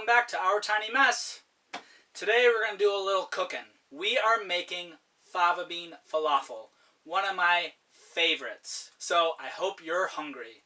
welcome back to Our Tiny Mess. Today we're going to do a little cooking. We are making fava bean falafel, one of my favorites. So I hope you're hungry.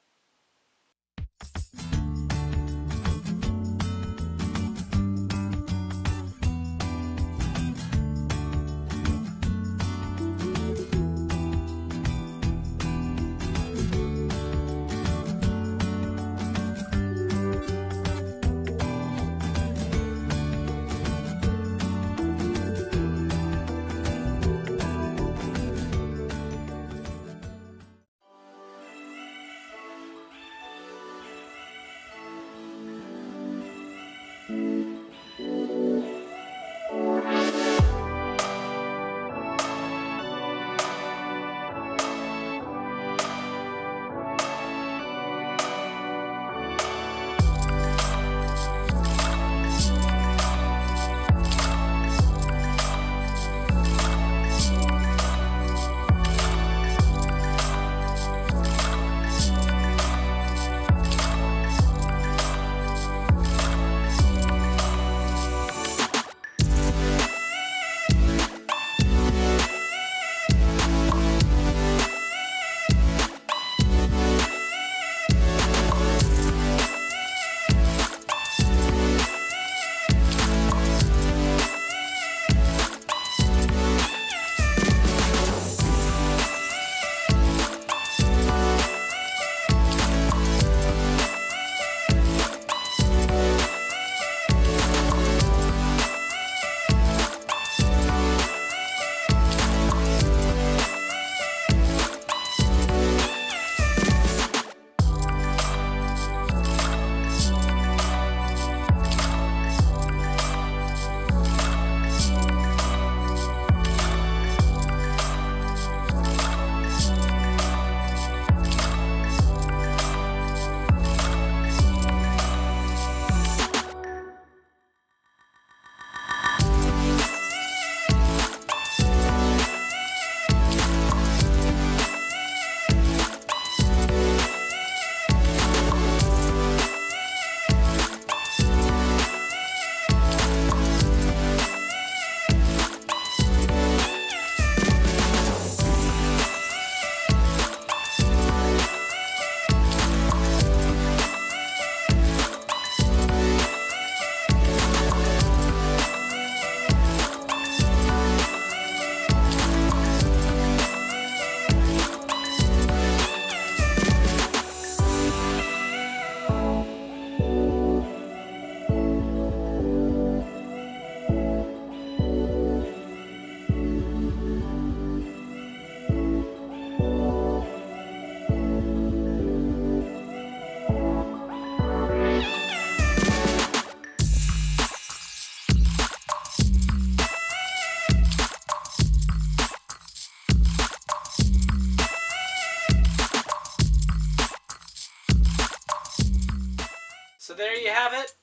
So there you have it.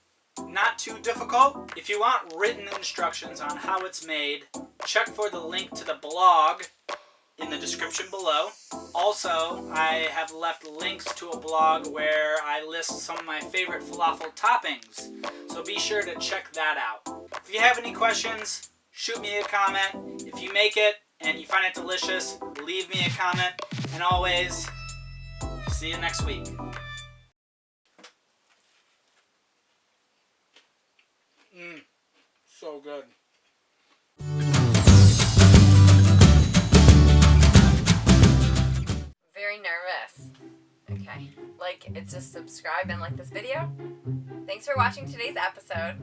Not too difficult. If you want written instructions on how it's made, check for the link to the blog in the description below. Also, I have left links to a blog where I list some of my favorite falafel toppings. So be sure to check that out. If you have any questions, shoot me a comment. If you make it and you find it delicious, leave me a comment. And always, see you next week. So good. Very nervous. Okay, it's just subscribe and like this video. Thanks for watching today's episode.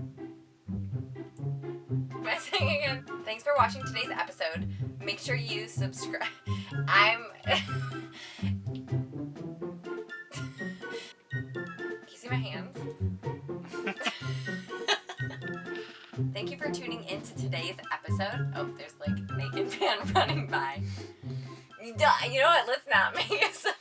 Am I saying again? Thanks for watching today's episode. Make sure you subscribe. Can you see my hands? Thank you for tuning into today's episode. Oh, there's naked man running by. You know what? Let's not make it so